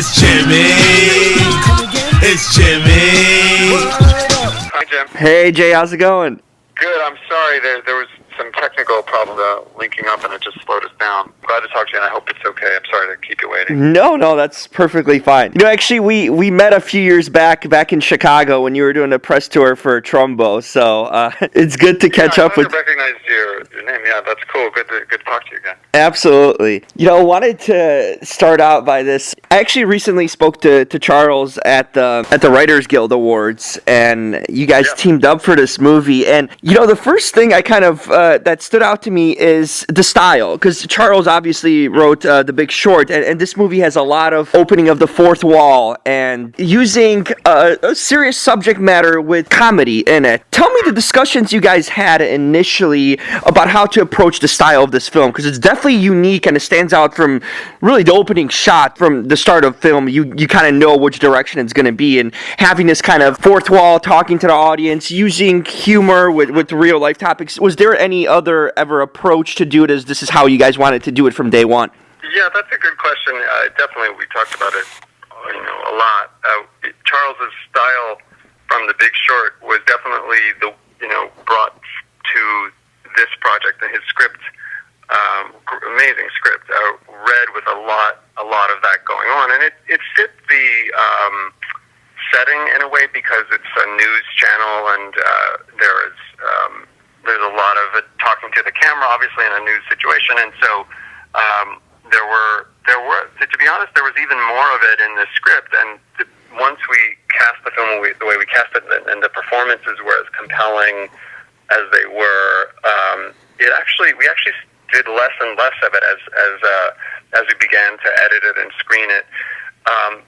It's Jimmy. It's Jimmy. Hi, Jim. Hey, Jay, how's it going? Good. I'm sorry. There was some technical problem linking up, and it just slowed us down. I'm glad to talk to you, and I hope it's okay. I'm sorry to keep you waiting. No, that's perfectly fine. You know, actually, we met a few years back in Chicago when you were doing a press tour for Trumbo, so it's good to catch up with. I recognized your name. Yeah, that's cool. Good to talk to you again. Absolutely. You know, I wanted to start out by this. I actually recently spoke to Charles at the Writers Guild Awards, and you guys teamed up for this movie. And, you know, the first thing I kind of, that stood out to me is the style, because Charles obviously wrote The Big Short, and this movie has a lot of opening of the fourth wall and using a serious subject matter with comedy in it. Tell me the discussions you guys had initially about how to approach the style of this film, because it's definitely unique and it stands out from really the opening shot from the start of film. You kind of know which direction it's going to be, and having this kind of fourth wall, talking to the audience, using humor with real life topics. Was there any other ever approach to do it as this is how you guys wanted to do it from day one? Yeah, that's a good question. Definitely, we talked about it, a lot. Charles's style from The Big Short was definitely brought to this project, and his script, amazing script, read with a lot of that going on, and it fit the setting in a way because it's a news channel, and there's a lot of it talking to the camera, obviously in a news situation, and so there were to be honest, there was even more of it in the script, and once we cast the film the way we cast it, and the performances were as compelling as they were, we actually did less and less of it as we began to edit it and screen it,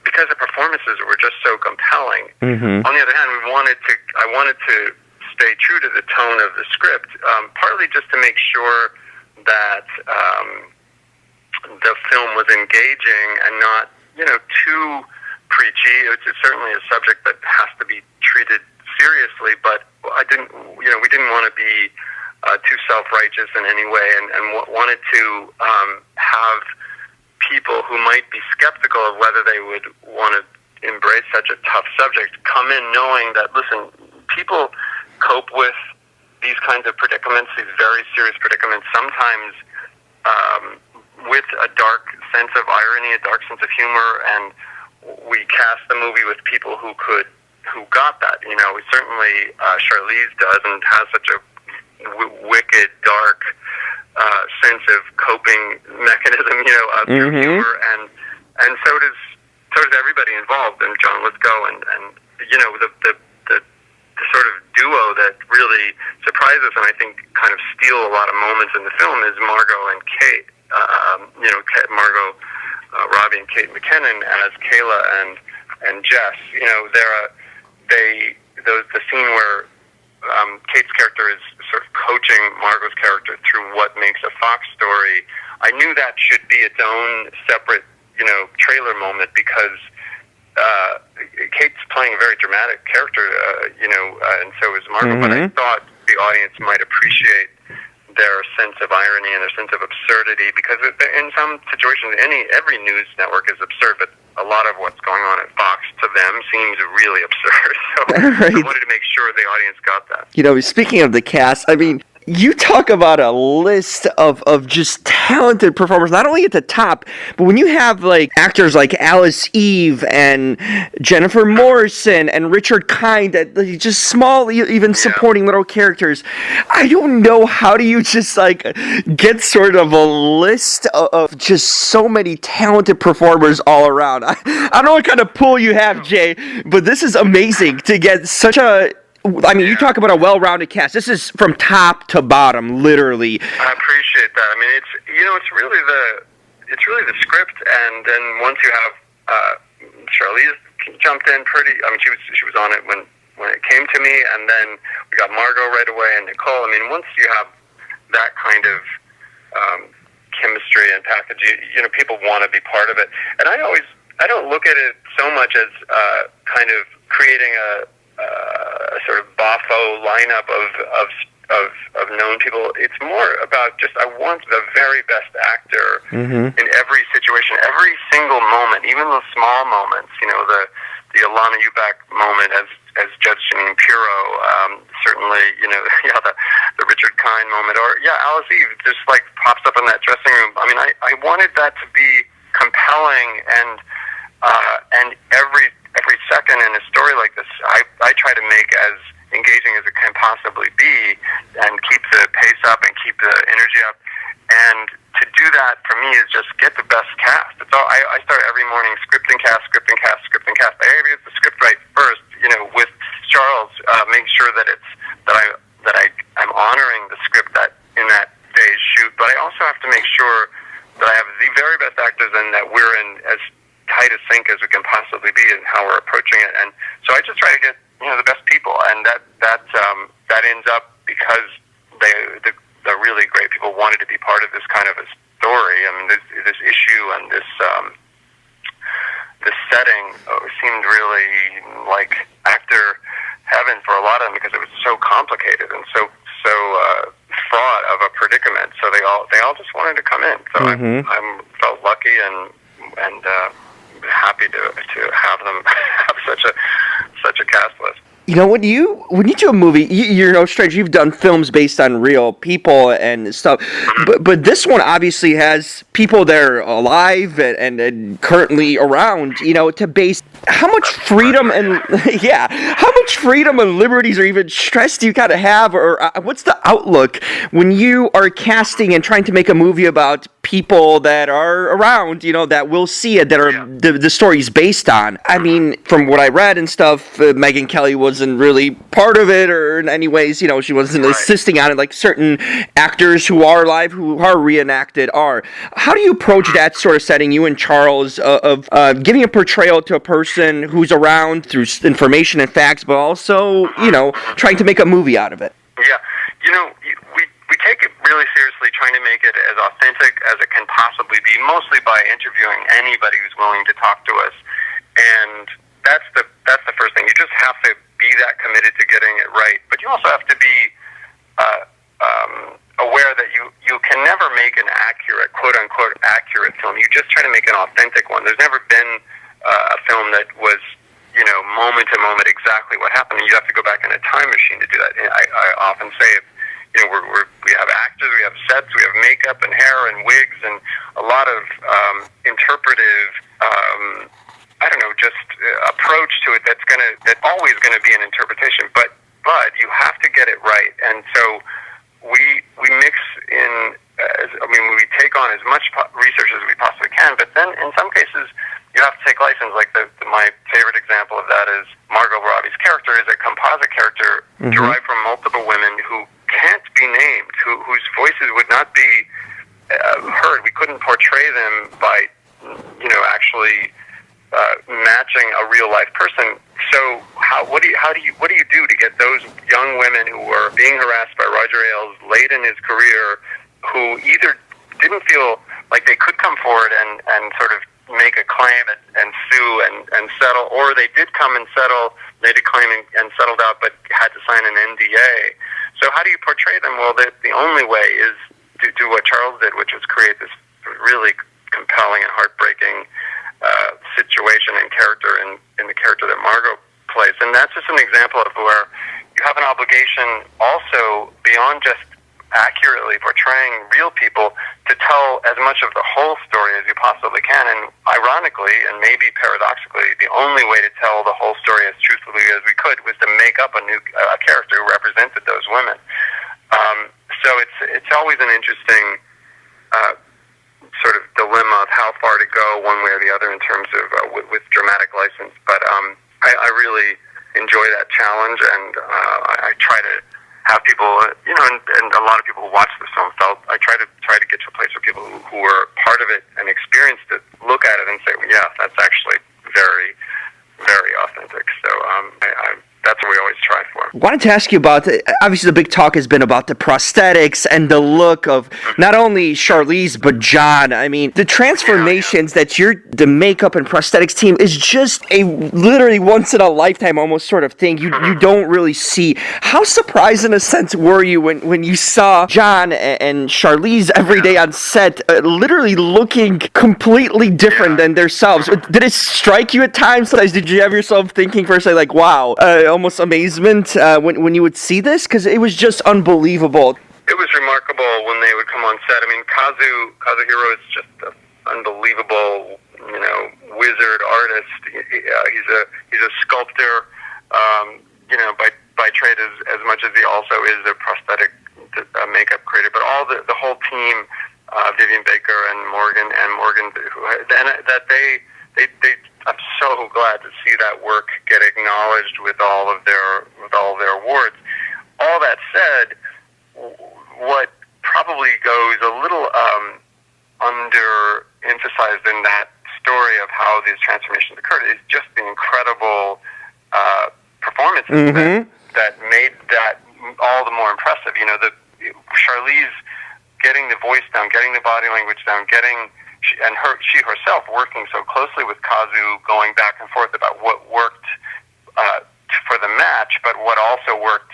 because the performances were just so compelling. Mm-hmm. On the other hand, I wanted to stay true to the tone of the script, partly just to make sure that the film was engaging and not too preachy. It's certainly a subject that has to be treated seriously, but we didn't want to be too self-righteous in any way, and wanted to have people who might be skeptical of whether they would want to embrace such a tough subject come in knowing that, listen, people cope with these kinds of predicaments, these very serious predicaments, sometimes with a dark sense of irony, a dark sense of humor, and we cast the movie with people who got that. Certainly Charlize does, and has such a wicked, dark sense of coping mechanism, through humor, and so does everybody involved, and John Lithgow, and the sort of duo that really surprises and I think kind of steal a lot of moments in the film is Margot and Kate. Margot Robbie and Kate McKinnon as Kayla and Jess. The scene where Kate's character is sort of coaching Margot's character through what makes a Fox story. I knew that should be its own separate, trailer moment, because Kate's playing a very dramatic character, and so is Margot. Mm-hmm. But I thought the audience might appreciate their sense of irony and their sense of absurdity, because in some situations, every news network is absurd, but a lot of what's going on at Fox to them seems really absurd. So right. I wanted to make sure the audience got that. Speaking of the cast, I mean, you talk about a list of just talented performers, not only at the top, but when you have actors like Alice Eve and Jennifer Morrison and Richard Kind, just small, even supporting little characters. I don't know, how do you just get sort of a list of just so many talented performers all around? I don't know what kind of pool you have, Jay, but this is amazing to get such a... I mean, you talk about a well-rounded cast. This is from top to bottom, literally. I appreciate that. I mean, it's really the script, and then once you have Charlize jumped in she was on it when it came to me, and then we got Margot right away and Nicole. I mean, once you have that kind of chemistry and package, people want to be part of it. And I don't look at it so much as kind of creating a sort of boffo lineup of known people. It's more about just I want the very best actor in every situation, every single moment, even the small moments. You know, the Alana Eubank moment as Judge Jeanine Pirro, certainly, you know, the Richard Kind moment, or Alice Eve just like pops up in that dressing room. I mean, I wanted that to be compelling, and every second in a story like this, I try to make as engaging as it can possibly be, and keep the pace up and keep the energy up. And to do that for me is just get the best cast. It's all I start every morning script and cast. I gotta get the script right first, you know, with Charles, make sure that I'm honoring the script that in that day's shoot, but I also have to make sure that I have the very best actors and that we're in as tight a sync as we can possibly be in how we're approaching it. And so I just try to get, you know, the best people, and that ends up because the really great people wanted to be part of this kind of a story. I mean, this issue and this setting seemed really like actor heaven for a lot of them, because it was so complicated and so fraught of a predicament. So they all just wanted to come in. So I felt lucky and happy to have them have such a cast list. You know, when you do a movie, you're no stranger. You've done films based on real people and stuff, but this one obviously has people that are alive and currently around. You know, to base how much freedom and how much freedom and liberties or even stress do you kind of have, or what's the outlook when you are casting and trying to make a movie about people that are around, you know, that will see it, that are the story's based on? I mean, from what I read and stuff, Megyn Kelly wasn't really part of it, or in any ways, you know, she wasn't assisting on it like certain actors who are alive, who are reenacted are. How do you approach that sort of setting, you and Charles, of giving a portrayal to a person who's around through information and facts, but also, you know, trying to make a movie out of it? Yeah, you know, we take it really seriously, trying to make it as authentic as it can possibly be, mostly by interviewing anybody who's willing to talk to us. And that's the first thing. You just have to be that committed to getting it right, but you also have to be aware that you can never make an accurate, quote unquote accurate film. You just try to make an authentic one. There's never been a film that was, you know, moment to moment exactly what happened, and you have to go back in a time machine to do that. And I often say, you know, we have actors, we have sets, we have makeup and hair and wigs, and a lot of interpretive, I don't know, just approach to it that's always gonna be an interpretation. But you have to get it right, and so we mix in. We take on as much research as we possibly can, but then in some cases you have to take license. Like my favorite example of that is Margot Robbie's character is a composite character derived from multiple women who can't be named, whose voices would not be heard. We couldn't portray them by, you know, actually matching a real life person. So what do you do to get those young women who were being harassed by Roger Ailes late in his career, who either didn't feel like they could come forward and sort of make a claim and sue and settle, or they did come and settle, made a claim and settled out, but had to sign an NDA. So how do you portray them? Well, the only way is to do what Charles did, which is create this really compelling and heartbreaking situation and character in the character that Margot plays. And that's just an example of where you have an obligation also, beyond just accurately portraying real people, to tell as much of the whole story as you possibly can. And ironically, and maybe paradoxically, the only way to tell the whole story as truthfully as we could was to make up a new character who represented those women. So it's always an interesting sort of dilemma of how far to go one way or the other in terms of with dramatic license. But I really enjoy that challenge, and I try to have people, you know, and a lot of people who watch the film I try to get to a place where people who were part of it and experienced it look at it and say, well, yeah, that's actually very, very authentic. So that's what we always try for. wanted to ask you about, obviously the big talk has been about the prosthetics and the look of not only Charlize, but John. I mean, the transformations that the makeup and prosthetics team is just a literally once in a lifetime almost sort of thing you don't really see. How surprised in a sense were you when you saw John and Charlize every day on set literally looking completely different than themselves? Did it strike you at times? Did you have yourself thinking for a second like, wow, almost amazement when you would see this? Because it was just unbelievable. It was remarkable when they would come on set. I mean, Kazuhiro is just an unbelievable, wizard artist. He's a sculptor, by trade as much as he also is a prosthetic makeup creator. But all the whole team, Vivian Baker and Morgan, I'm so glad to see that work get acknowledged with all of their awards. All that said, what probably goes a little under-emphasized in that story of how these transformations occurred is just the incredible performances that made that all the more impressive. Charlize getting the voice down, getting the body language down, she herself working so closely with Kazu, going back and forth about what worked for the match, but what also worked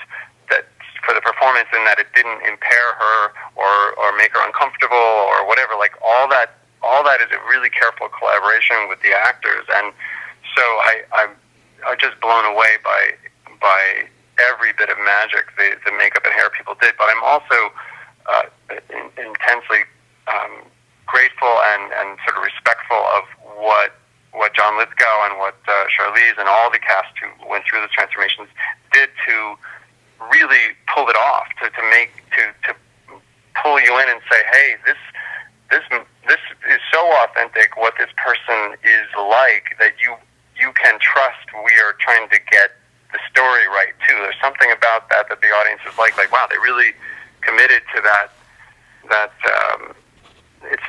for the performance, in that it didn't impair her or make her uncomfortable or whatever. Like all that is a really careful collaboration with the actors, and so I'm just blown away by every bit of magic the makeup and hair people did. But I'm also intensely grateful and sort of respectful of what John Lithgow and what Charlize and all the cast who went through the transformations did to really pull it off, to pull you in and say, hey, this is so authentic what this person is like that you can trust we are trying to get the story right too. There's something about that the audience is like wow, they really committed to that it's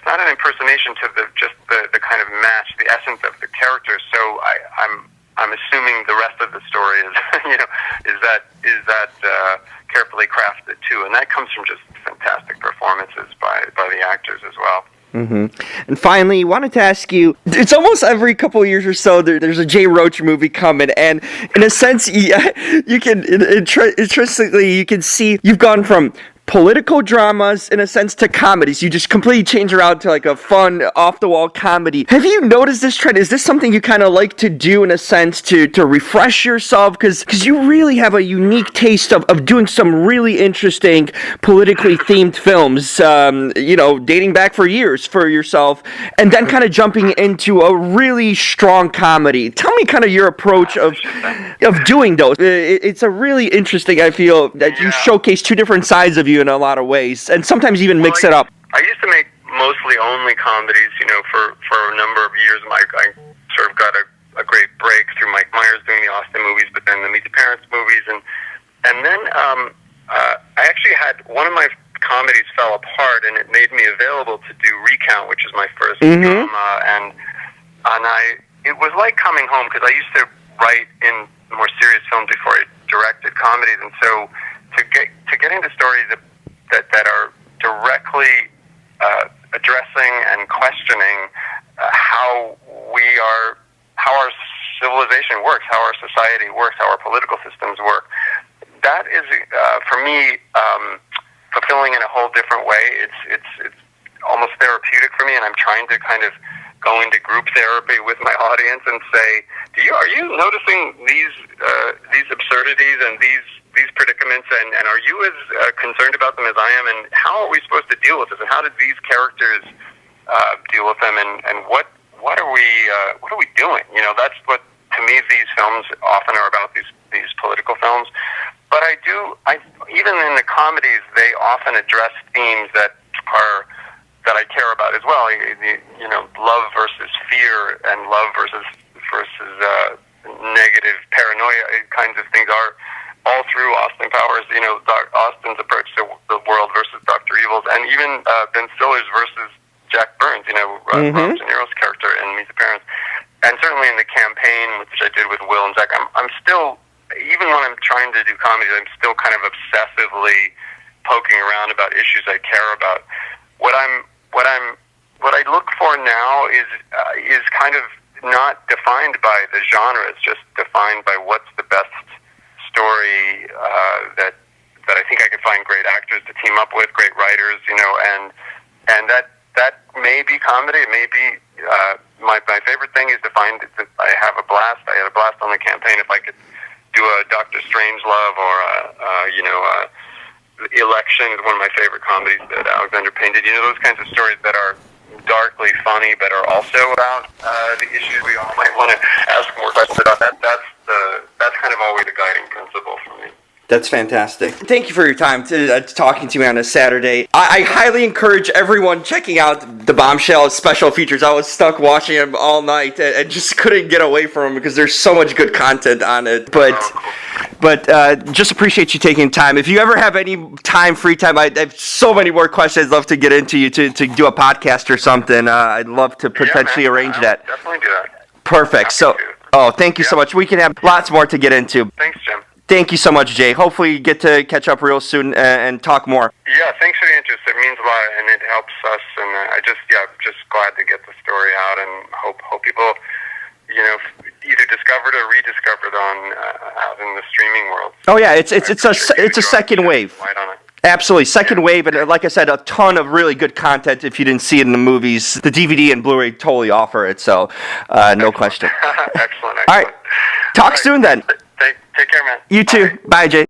not an impersonation to the kind of match, the essence of the characters. So I'm assuming the rest of the story is that carefully crafted too, and that comes from just fantastic performances by the actors as well. And finally, wanted to ask you, it's almost every couple of years or so there's a Jay Roach movie coming, and in a sense you can intrinsically you can see you've gone from political dramas, in a sense, to comedies. You just completely change around to like a fun, off-the-wall comedy. Have you noticed this trend? Is this something you kind of like to do, in a sense, to refresh yourself? Because you really have a unique taste of doing some really interesting, politically themed films, dating back for years for yourself, and then kind of jumping into a really strong comedy. Tell me kind of your approach of doing those. It's a really interesting, I feel, that you showcase two different sides of you in a lot of ways, and sometimes even mix it up. I used to make mostly only comedies, for a number of years. I sort of got a great break through Mike Myers doing the Austin movies, but then the Meet the Parents movies, and then I actually had one of my comedies fell apart, and it made me available to do Recount, which is my first drama, and it was like coming home, because I used to write in more serious films before I directed comedies, and so to get into stories that are directly addressing and questioning how our civilization works, how our society works, how our political systems work. That is, for me, fulfilling in a whole different way. It's almost therapeutic for me, and I'm trying to kind of go into group therapy with my audience and say, are you noticing these absurdities and these predicaments, and are you as concerned about them as I am, and how are we supposed to deal with this, and how did these characters deal with them, and what are we doing? That's what, to me, these films often are about, these political films. But I even in the comedies, they often address themes that I care about as well. Love versus fear, and love versus negative paranoia kinds of things are all through Austin Powers. Austin's approach to the world versus Dr. Evil's, and even Ben Stiller's versus Jack Burns. Robert De Niro's character in Meet the Parents, and certainly in The Campaign, which I did with Will and Zach. I'm still, even when I'm trying trying to do comedy, I'm still kind of obsessively poking around about issues I care about. What I look for now is kind of not defined by the genre. It's just defined by what's the best story that I think I could find great actors to team up with, great writers, and that may be comedy. It may be my favorite thing is to find that I have a blast. I had a blast on the campaign. If I could do a Dr. Strangelove or Election is one of my favorite comedies that Alexander Payne did. Those kinds of stories that are darkly funny, but are also about the issues we all might want to ask more questions about. That's kind of always the guiding principle for me. That's fantastic. Thank you for your time talking to me on a Saturday. I highly encourage everyone checking out the Bombshell special features. I was stuck watching them all night and just couldn't get away from them because there's so much good content on it. But just appreciate you taking time. If you ever have any free time, I have so many more questions I'd love to get into you to do a podcast or something. I'd love to potentially arrange that. Definitely do that. Perfect. Thank you so much. We can have lots more to get into. Thanks, Jim. Thank you so much, Jay. Hopefully you get to catch up real soon and talk more. Yeah, thanks for the interest. It means a lot, and it helps us. And I'm just glad to get the story out, and hope people, either discovered or rediscovered out in the streaming world. Oh yeah, it's a second wave. Light on it. Absolutely, second wave, and like I said, a ton of really good content. If you didn't see it in the movies, the DVD and Blu-ray totally offer it. So, no question. Excellent. All right, talk soon then. Take care, man. You too. Bye, Jay.